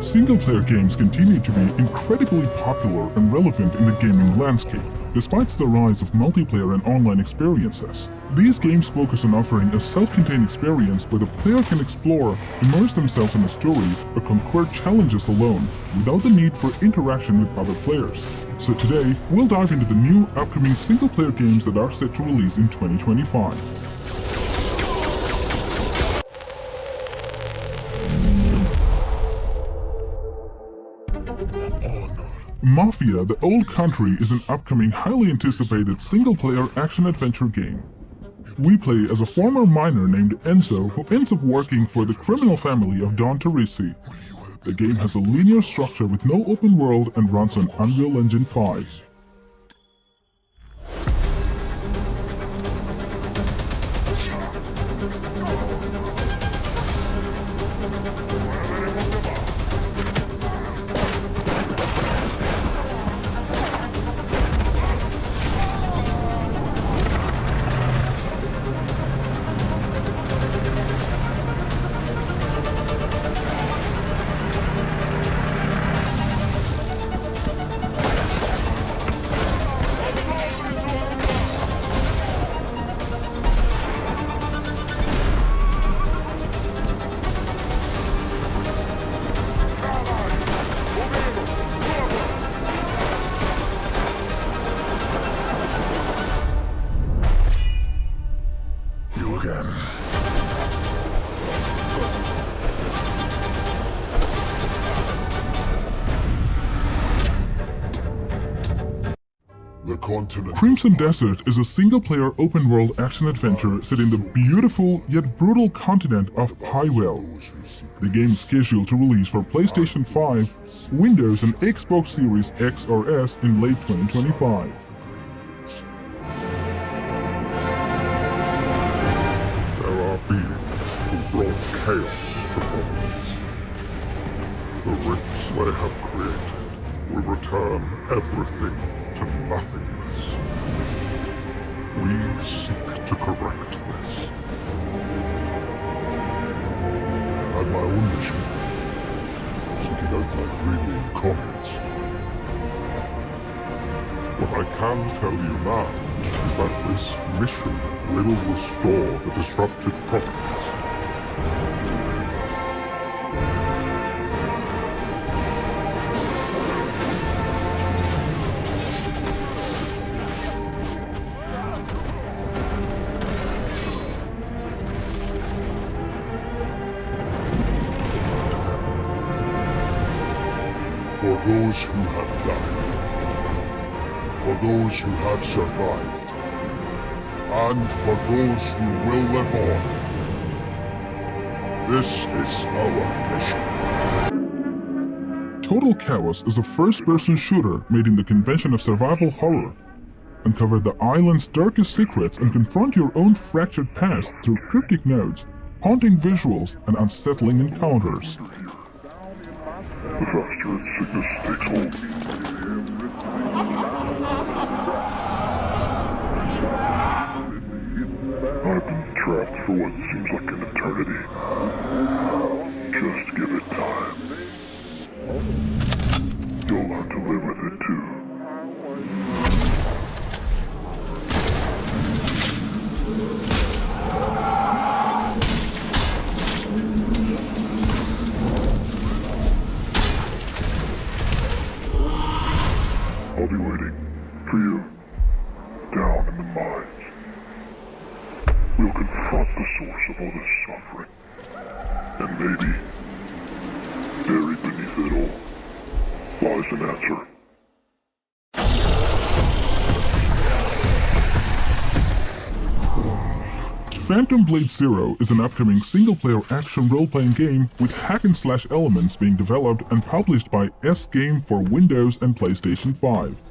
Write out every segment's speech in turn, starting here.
Single-player games continue to be incredibly popular and relevant in the gaming landscape, despite the rise of multiplayer and online experiences. These games focus on offering a self-contained experience where the player can explore, immerse themselves in a story, or conquer challenges alone, without the need for interaction with other players. So today, we'll dive into the new upcoming single-player games that are set to release in 2025. Mafia: The Old Country is an upcoming, highly anticipated single-player action-adventure game. We play as a former miner named Enzo who ends up working for the criminal family of Don Teresi. The game has a linear structure with no open world and runs on Unreal Engine 5. Crimson Desert is a single-player open-world action-adventure set in the beautiful yet brutal continent of Pywell. The game is scheduled to release for PlayStation 5, Windows and Xbox Series X or S in late 2025. There are beings who brought chaos to bodies. The rifts they have created will return everything to nothingness. We seek to correct this. I had my own mission, seeking out my alien comrades. What I can tell you now is that this mission will restore the disrupted providence. For those who have died, for those who have survived, and for those who will live on, this is our mission. Total Chaos is a first-person shooter made in the convention of survival horror. Uncover the island's darkest secrets and confront your own fractured past through cryptic notes, haunting visuals, and unsettling encounters. The faster sickness takes hold. I've been trapped for what seems like an eternity. Just give it time. You'll learn to live with it too. I'll be waiting for you down in the mines. We'll confront the source of all this suffering. And maybe, buried beneath it all, lies an answer. Phantom Blade Zero is an upcoming single-player action role-playing game with hack-and-slash elements being developed and published by S-Game for Windows and PlayStation 5.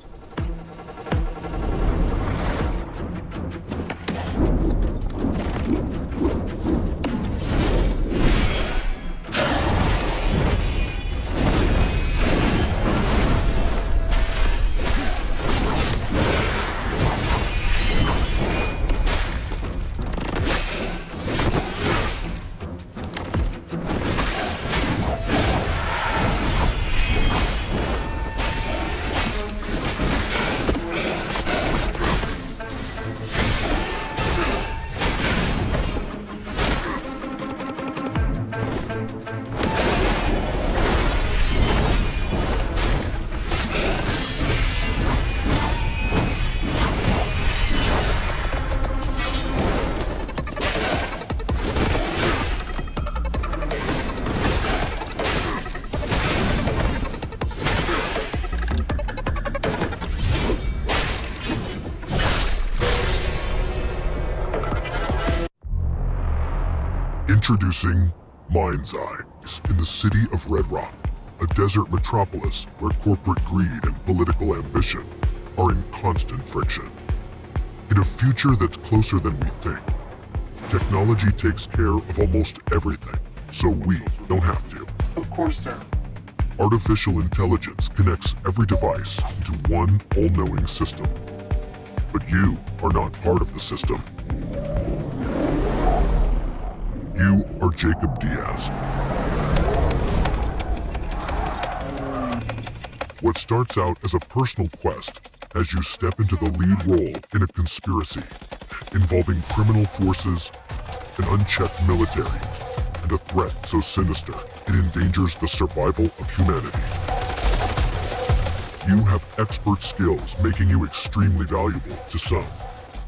Introducing Mind's Eye in the city of Red Rock, a desert metropolis where corporate greed and political ambition are in constant friction. In a future that's closer than we think, technology takes care of almost everything, so we don't have to. Of course, sir. Artificial intelligence connects every device into one all-knowing system. But you are not part of the system. You are Jacob Diaz. What starts out as a personal quest as you step into the lead role in a conspiracy involving criminal forces, an unchecked military, and a threat so sinister it endangers the survival of humanity. You have expert skills making you extremely valuable to some,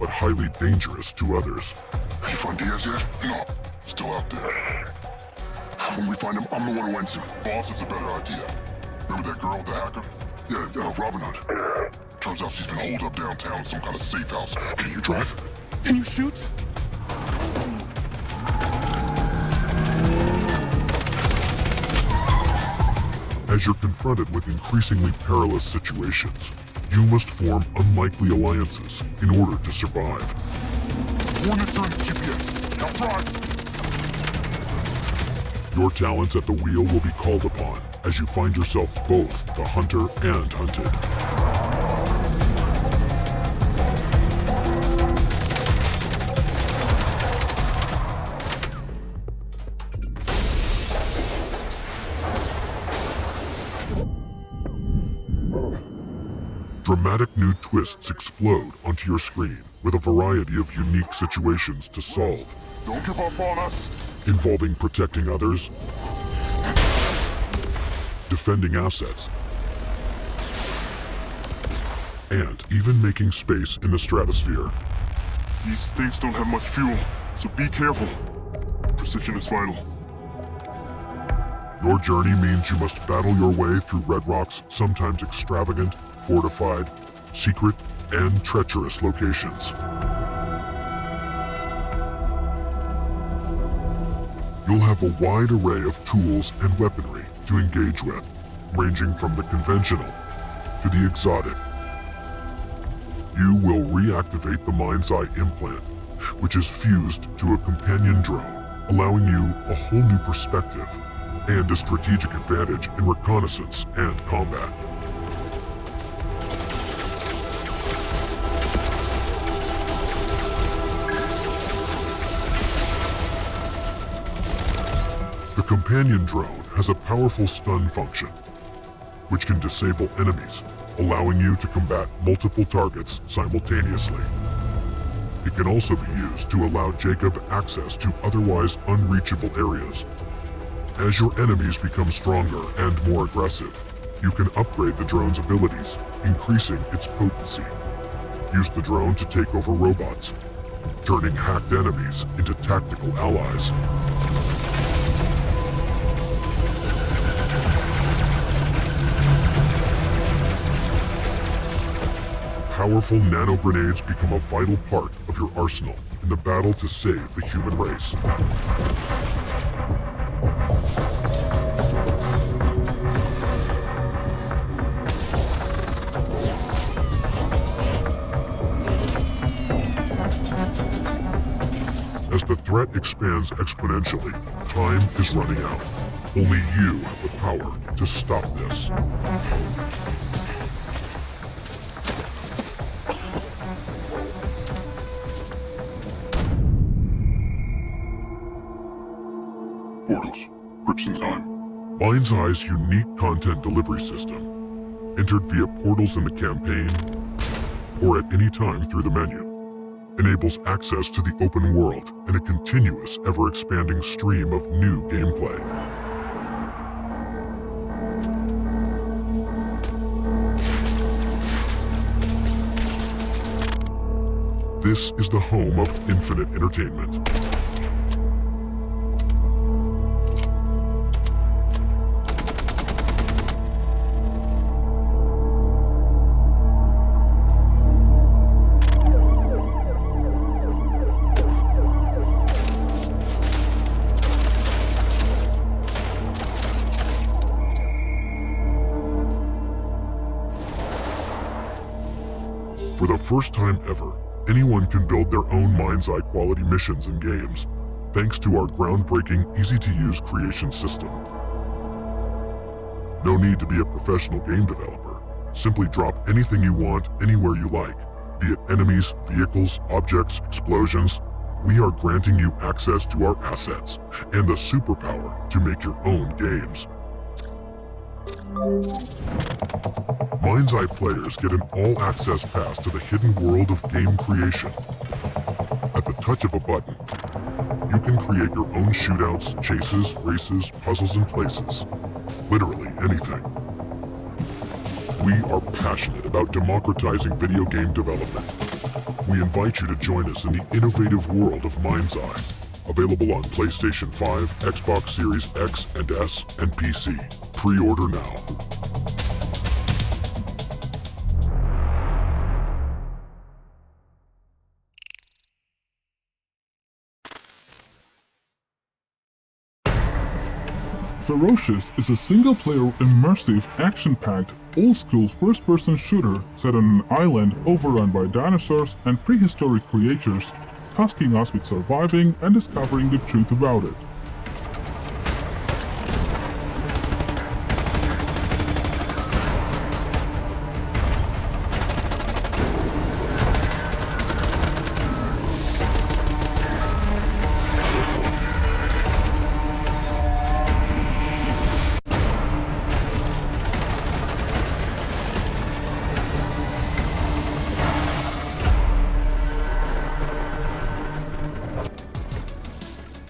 but highly dangerous to others. You find Diaz yet? No, still out there. When we find him, I'm the one who ends him. Boss is a better idea. Remember that girl with the hacker? Yeah, Robin Hood. Turns out she's been holed up downtown in some kind of safe house. Can you drive? Can you shoot? As you're confronted with increasingly perilous situations, you must form unlikely alliances in order to survive. Coordinates are in the GPS. Now drive! Your talents at the wheel will be called upon as you find yourself both the hunter and hunted. Dramatic new twists explode onto your screen with a variety of unique situations to solve, Don't give up on us! involving protecting others, defending assets, and even making space in the stratosphere. These things don't have much fuel, so be careful. Precision is vital. Your journey means you must battle your way through Red Rock's sometimes extravagant, fortified, secret, and treacherous locations. You'll have a wide array of tools and weaponry to engage with, ranging from the conventional to the exotic. You will reactivate the Mind's Eye implant, which is fused to a companion drone, allowing you a whole new perspective and a strategic advantage in reconnaissance and combat. The companion drone has a powerful stun function, which can disable enemies, allowing you to combat multiple targets simultaneously. It can also be used to allow Jacob access to otherwise unreachable areas. As your enemies become stronger and more aggressive, you can upgrade the drone's abilities, increasing its potency. Use the drone to take over robots, turning hacked enemies into tactical allies. Powerful nano grenades become a vital part of your arsenal in the battle to save the human race. As the threat expands exponentially, time is running out. Only you have the power to stop this. Portals. Grips in time. Mind's Eye's unique content delivery system, entered via portals in the campaign or at any time through the menu, enables access to the open world and a continuous, ever-expanding stream of new gameplay. This is the home of infinite entertainment. For the first time ever, anyone can build their own mind's eye quality missions and games, thanks to our groundbreaking, easy-to-use creation system. No need to be a professional game developer. Simply drop anything you want anywhere you like, be it enemies, vehicles, objects, explosions. We are granting you access to our assets and the superpower to make your own games. Mind's Eye players get an all-access pass to the hidden world of game creation. At the touch of a button, you can create your own shootouts, chases, races, puzzles, and places. Literally anything. We are passionate about democratizing video game development. We invite you to join us in the innovative world of Mind's Eye. Available on PlayStation 5, Xbox Series X and S, and PC. Pre-order now. Ferocious is a single-player, immersive, action-packed, old-school first-person shooter set on an island overrun by dinosaurs and prehistoric creatures, tasking us with surviving and discovering the truth about it.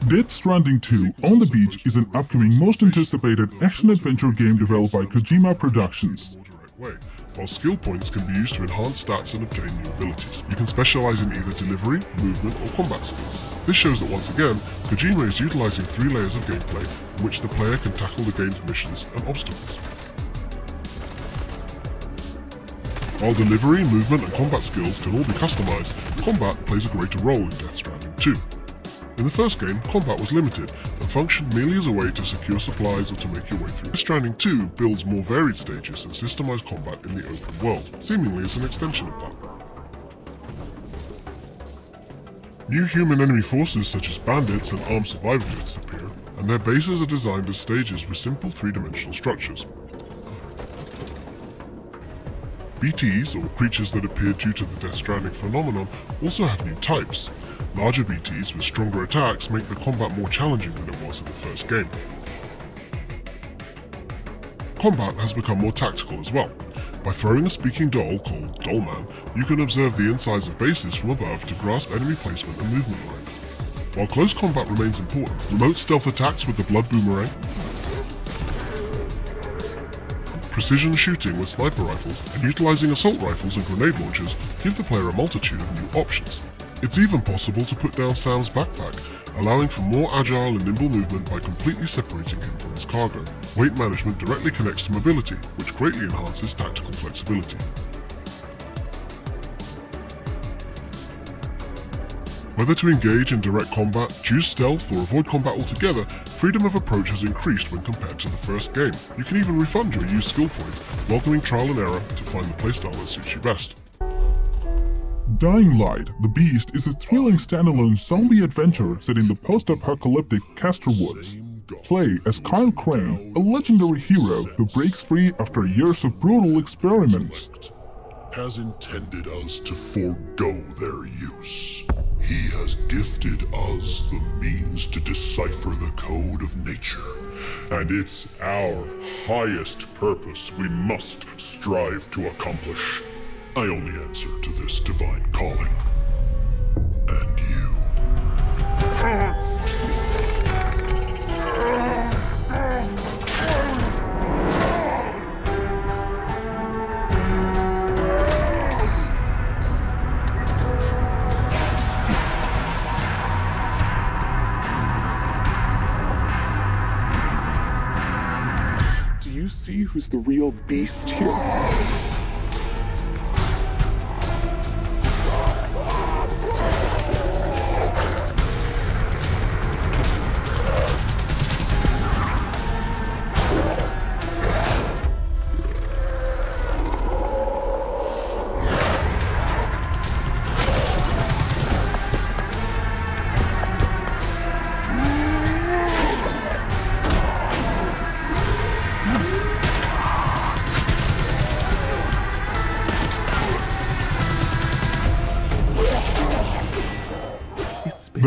Death Stranding 2 On the Beach is an upcoming most anticipated action-adventure game developed by Kojima Productions. While skill points can be used to enhance stats and obtain new abilities. You can specialize in either delivery, movement, or combat skills. This shows that once again, Kojima is utilizing 3 layers of gameplay in which the player can tackle the game's missions and obstacles. While delivery, movement, and combat skills can all be customized, combat plays a greater role in Death Stranding 2. In the first game, combat was limited and functioned merely as a way to secure supplies or to make your way through. Death Stranding 2 builds more varied stages and systemized combat in the open world, seemingly as an extension of that. New human enemy forces such as bandits and armed survivalists appear, and their bases are designed as stages with simple 3-dimensional structures. BTs, or creatures that appear due to the Death Stranding phenomenon, also have new types. Larger BTs with stronger attacks make the combat more challenging than it was in the first game. Combat has become more tactical as well. By throwing a speaking doll called Dollman, you can observe the insides of bases from above to grasp enemy placement and movement lines. While close combat remains important, remote stealth attacks with the blood boomerang, precision shooting with sniper rifles, and utilizing assault rifles and grenade launchers give the player a multitude of new options. It's even possible to put down Sam's backpack, allowing for more agile and nimble movement by completely separating him from his cargo. Weight management directly connects to mobility, which greatly enhances tactical flexibility. Whether to engage in direct combat, choose stealth, or avoid combat altogether, freedom of approach has increased when compared to the first game. You can even refund your used skill points, welcoming trial and error to find the playstyle that suits you best. Dying Light, The Beast is a thrilling standalone zombie adventure set in the post-apocalyptic Castor Woods. Play as Kyle Crane, a legendary hero who breaks free after years of brutal experiments. Has intended us to forego their use. He has gifted us the means to decipher the code of nature, and it's our highest purpose we must strive to accomplish. I only answer to this divine calling. And you. Do you see who's the real beast here?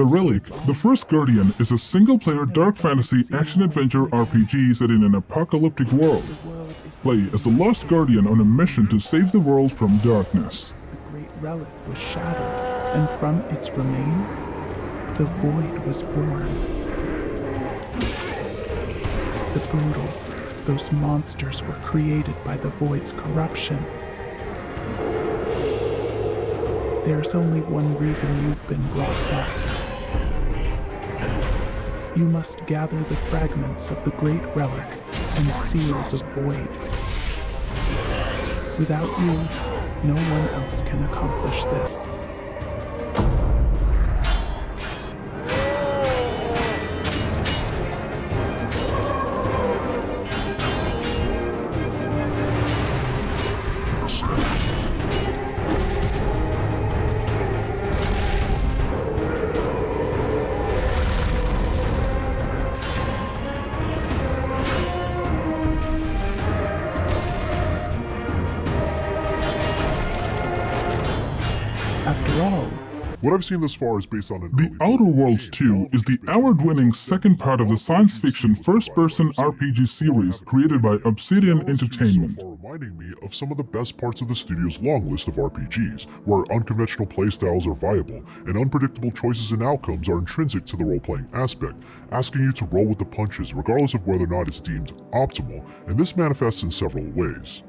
The Relic, the first Guardian, is a single-player dark fantasy action-adventure RPG set in an apocalyptic world. Play as the Lost Guardian on a mission to save the world from darkness. The great relic was shattered, and from its remains, the void was born. The Brutals, those monsters, were created by the void's corruption. There's only one reason you've been brought back. You must gather the fragments of the great relic and seal the void. Without you, no one else can accomplish this. After all, What I've seen thus far is based on The Outer Worlds 2 is the award-winning second part of the science fiction first-person RPG series created by Obsidian Entertainment. So far reminding me of some of the best parts of the studio's long list of RPGs, where unconventional playstyles are viable, and unpredictable choices and outcomes are intrinsic to the role-playing aspect, asking you to roll with the punches regardless of whether or not it's deemed optimal, and this manifests in several ways.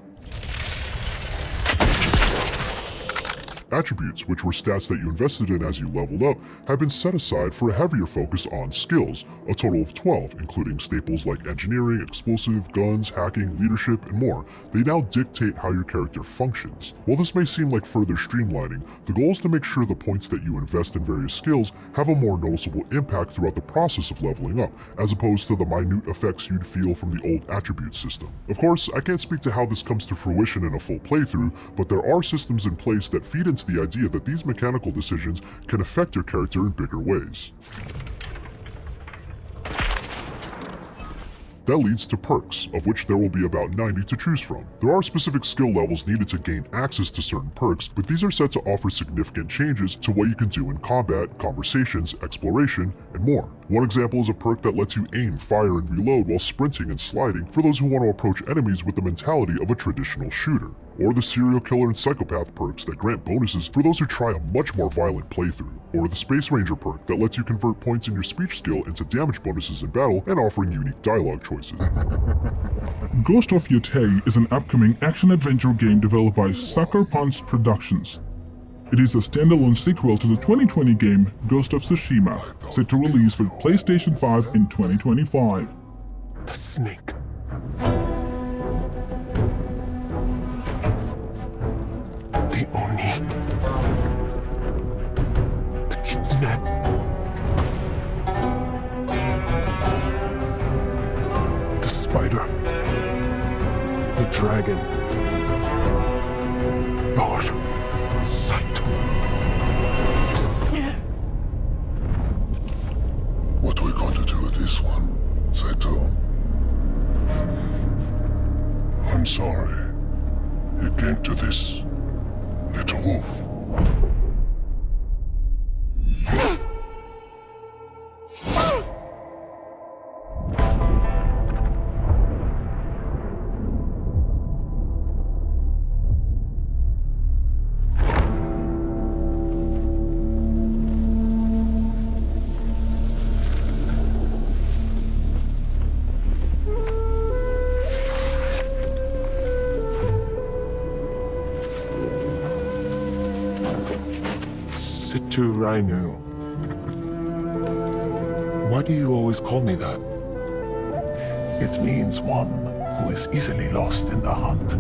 Attributes, which were stats that you invested in as you leveled up, have been set aside for a heavier focus on skills, a total of 12, including staples like engineering, explosive, guns, hacking, leadership, and more. They now dictate how your character functions. While this may seem like further streamlining, the goal is to make sure the points that you invest in various skills have a more noticeable impact throughout the process of leveling up, as opposed to the minute effects you'd feel from the old attribute system. Of course, I can't speak to how this comes to fruition in a full playthrough, but there are systems in place that feed into the idea that these mechanical decisions can affect your character in bigger ways. That leads to perks, of which there will be about 90 to choose from. There are specific skill levels needed to gain access to certain perks, but these are set to offer significant changes to what you can do in combat, conversations, exploration, and more. One example is a perk that lets you aim, fire, and reload while sprinting and sliding for those who want to approach enemies with the mentality of a traditional shooter. Or the serial killer and psychopath perks that grant bonuses for those who try a much more violent playthrough. Or the Space Ranger perk that lets you convert points in your speech skill into damage bonuses in battle and offering unique dialogue choices. Ghost of Yotei is an upcoming action-adventure game developed by Sucker Punch Productions. It is a standalone sequel to the 2020 game Ghost of Tsushima, set to release for PlayStation 5 in 2025. The snake. The Oni. The Kitsune. The spider. The dragon. Lord Saito. What are we going to do with this one, Saito? I'm sorry. It came to this. Little wolf. Situ Rainu. Why do you always call me that? it means one who is easily lost in the hunt.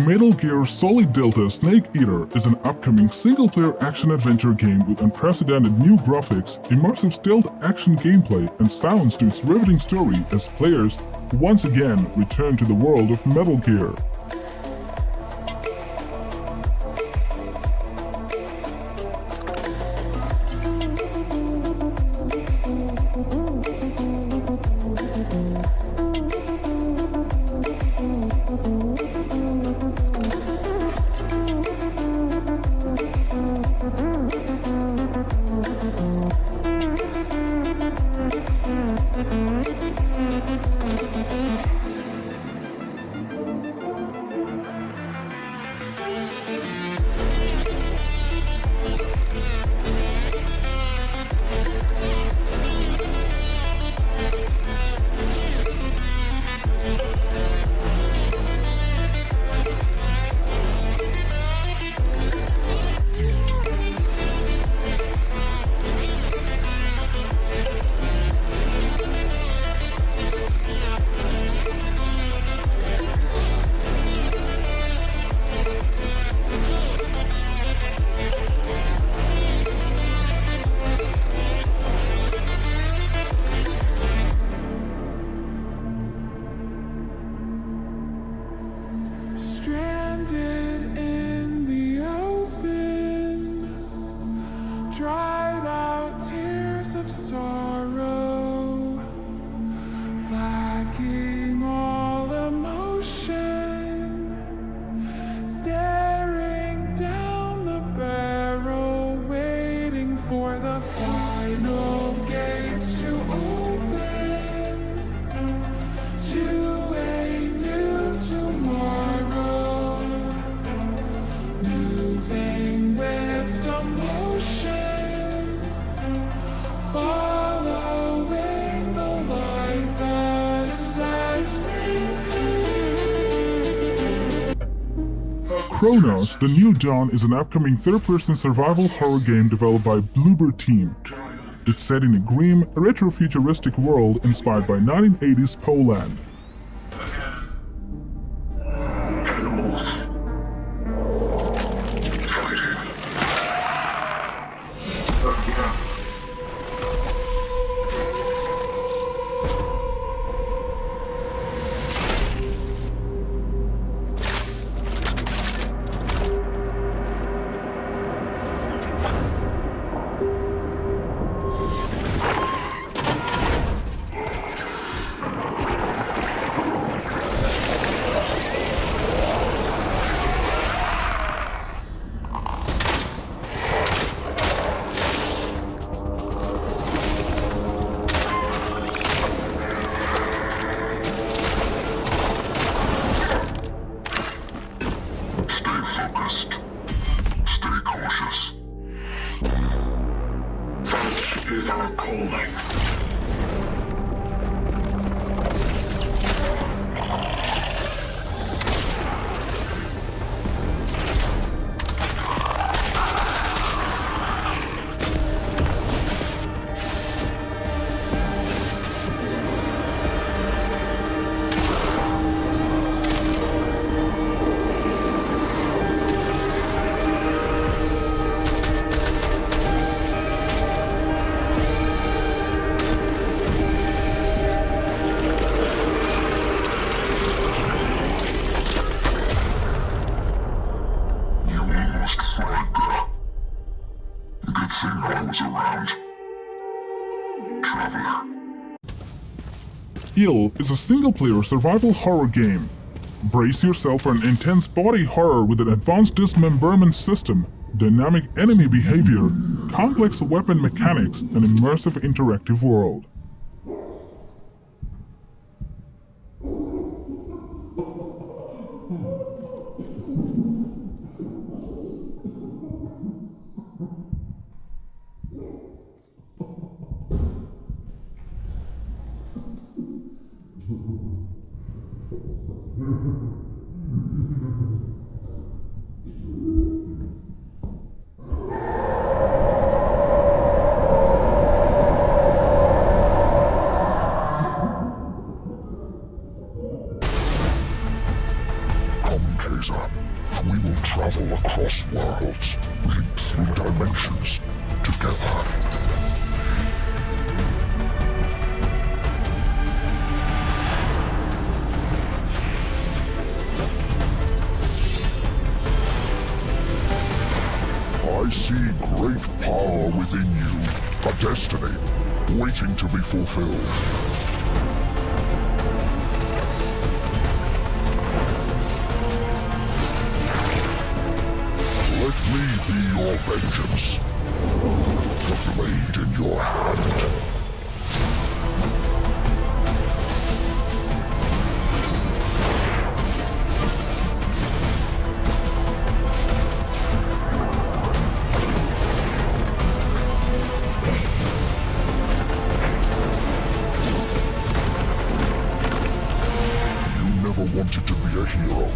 Metal Gear Solid Delta Snake Eater is an upcoming single-player action-adventure game with unprecedented new graphics, immersive stealth action gameplay, and sounds to its riveting story as players once again return to the world of Metal Gear. Chronos: The New Dawn is an upcoming third-person survival horror game developed by Bloober Team. It's set in a grim, retro-futuristic world inspired by 1980s Poland. Animals. Fighting. Focused. Stay cautious. Such is our calling. Ill is a single-player survival horror game. Brace yourself for an intense body horror with an advanced dismemberment system, dynamic enemy behavior, complex weapon mechanics, and immersive interactive world. cross worlds, leap through dimensions together. I see great power within you, a destiny waiting to be fulfilled. Let me be your vengeance, the blade in your hand. Wanted to be a hero,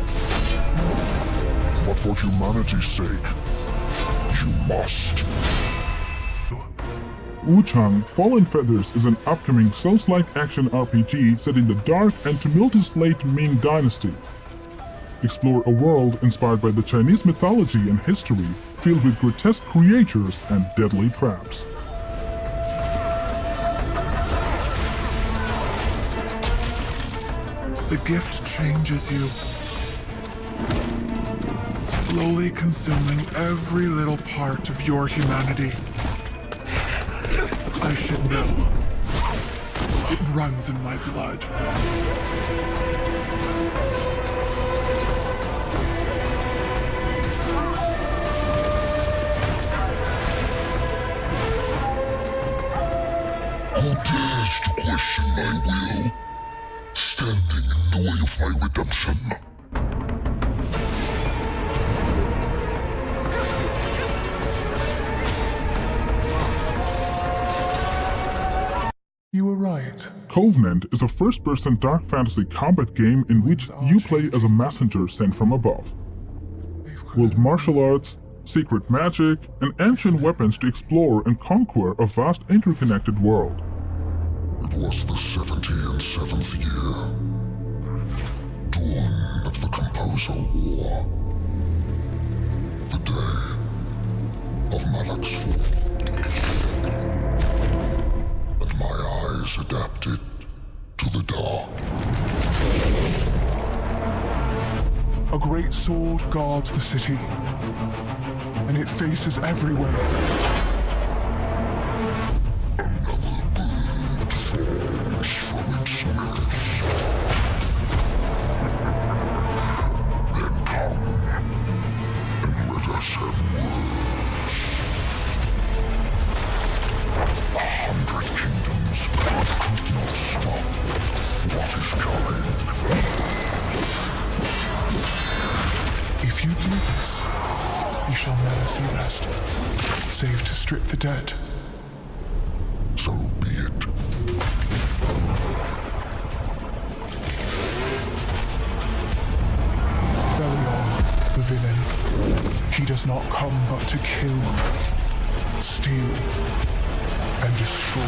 but for humanity's sake, you must. Wu-Chang Fallen Feathers is an upcoming Souls-like action RPG set in the dark and tumultuous late Ming Dynasty. Explore a world inspired by the Chinese mythology and history, filled with grotesque creatures and deadly traps. The gift changes you, slowly consuming every little part of your humanity. I should know. It runs in my blood. Who dares to question my will? Standing in the way of my redemption. You were right. Covenant is a first-person dark fantasy combat game in which you play as a messenger sent from above. Wield martial arts, secret magic, and ancient weapons to explore and conquer a vast interconnected world. It was the 77th year, dawn of the Composer War, the day of Malak's fall, and my eyes adapted to the dark. A great sword guards the city, and it faces everywhere. Falls from its nest. Then come and let us have words. 100 kingdoms could not stop what is coming. If you do this, you shall never see rest, save to strip the dead. So be it. Belial, the villain, he does not come but to kill, steal, and destroy.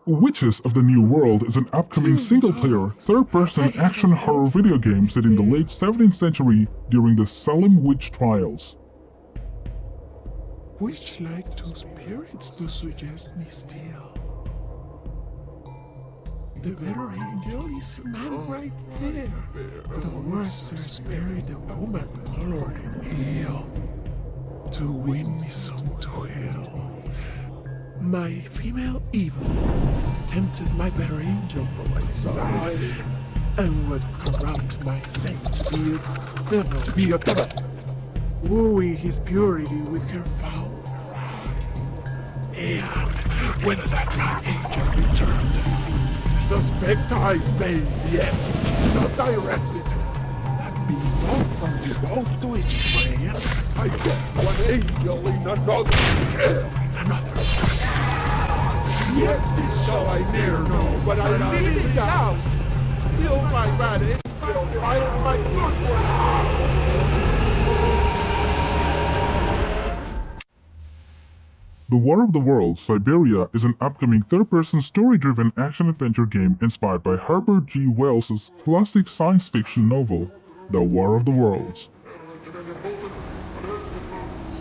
Witches of the New World is an upcoming single-player, third-person action horror video game set in the late 17th century during the Salem witch trials. Which like to spirits to suggest me still? The better angel is a man right there. The worse spirit a woman colored in ill. To win me some to hell. My female evil tempted my better angel from my side and would corrupt my saint to be a devil, wooing his purity with her foul pride. And when that my angel returned, suspect I may yet, not directly that be both from you both to each prayer. I guess one angel in another scale, another scale. Yet this shall I ne'er know, but I leave it out till my bad angel find my good one. The War of the Worlds, Siberia is an upcoming third-person story-driven action-adventure game inspired by Herbert G. Wells' classic science fiction novel, The War of the Worlds.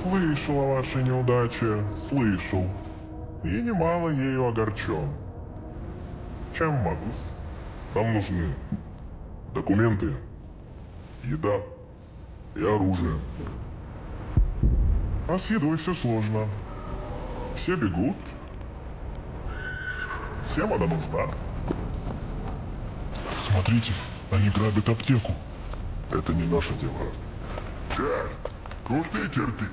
Слышал о вашей неудаче, слышал. И немало ею огорчен. Чем могу? Нам нужны документы, еда и оружие. А с едой все сложно. Все бегут. Всем она нужна. Смотрите, они грабят аптеку. Это не наше дело. Дядь, крути терпеть.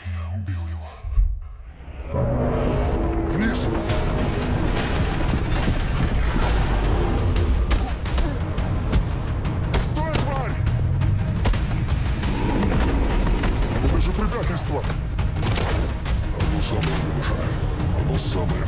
Я убил его. Вниз! Стой, тварь! Это же предательство! Оно самое уважаемое. Оно самое...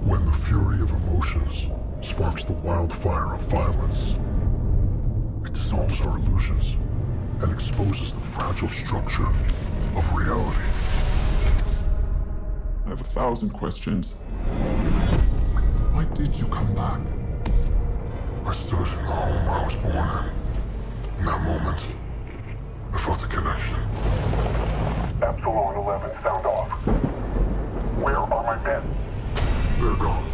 When the fury of emotions sparks the wildfire of violence, it dissolves our illusions and exposes the fragile structure of reality. I have 1,000 questions. Why did you come back? I stood in the home I was born in. In that moment, I felt a connection. Absolute 11, sound off. Where are my men? They're gone.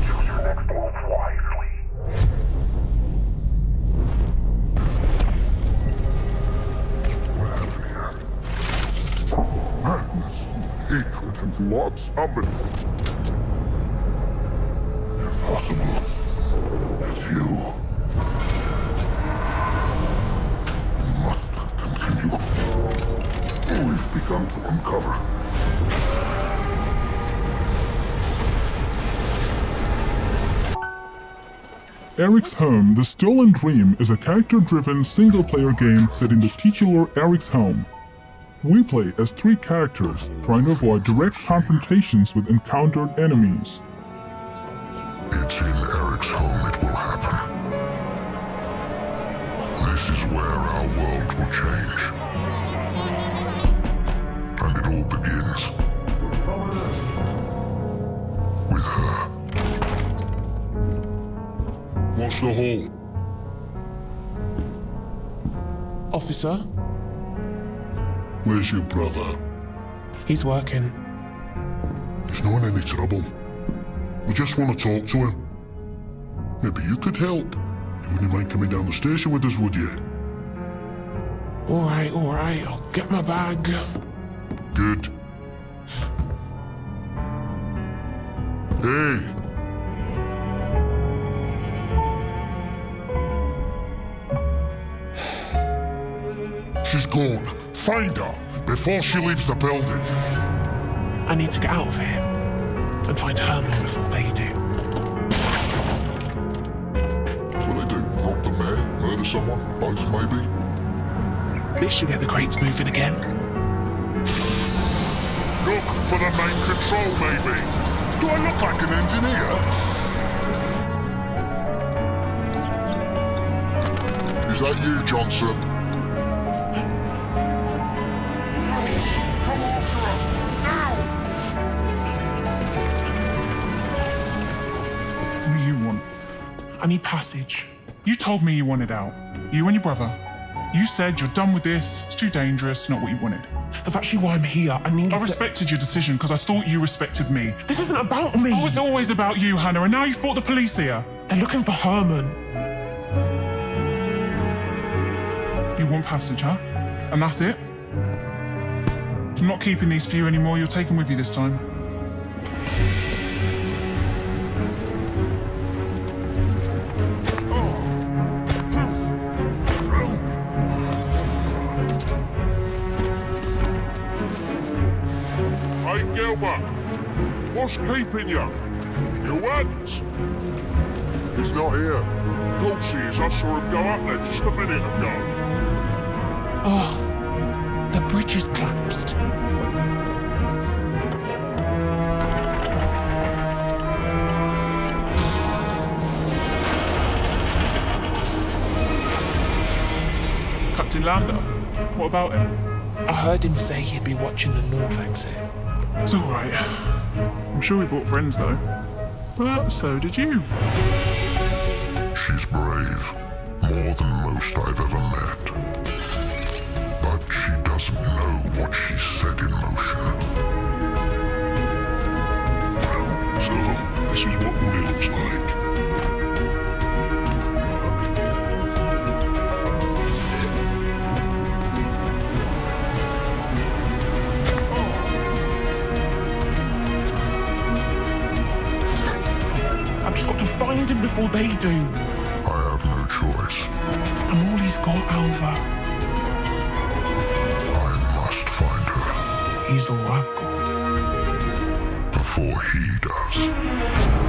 Choose your next move wisely. What happened here? Madness, hatred, and lots of it. Impossible. It's you. We must continue. We've begun to uncover. Eric's Home: The Stolen Dream is a character-driven single-player game set in the titular Eric's home. We play as 3 characters, trying to avoid direct confrontations with encountered enemies. It's in Eric's home it will happen. This is where our world will change. And it all begins with her. Watch the hall. Officer, Where's your brother? he's working. He's not in any trouble. We just want to talk to him. Maybe you could help. You wouldn't mind coming down the station with us, would you? All right, I'll get my bag. Good. Hey! She's gone. Find her before she leaves the building. I need to get out of here and find Herman before they do. What they do? Rob the mayor? Murder someone? Both, maybe? This should get the crates moving again. Look for the main control, maybe. Do I look like an engineer? Is that you, Johnson? Come after her! Now! What do you want? I need passage. You told me you wanted out. You and your brother. You said you're done with this, it's too dangerous, not what you wanted. That's actually why I'm here. I respected your decision because I thought you respected me. This isn't about me. Oh, it's always about you, Hannah, and now you've brought the police here. They're looking for Herman. You want passage, huh? And that's it? I'm not keeping these for you anymore, you're taking with you this time. Hey, Gilbert, what's keeping you? You what? He's not here. Of course he is. I saw him go up there just a minute ago. Oh, the bridge is collapsed. Captain Landa, what about him? I heard him say he'd be watching the north exit. It's alright. I'm sure he brought friends though. But so did you. She's brave. More than most I've ever met. But she doesn't know what she set in motion. So, this is what Woody looks like. I've just got to find him before they do. I have no choice. I'm all he's got, Alva. I must find her He's all I've got. before he does.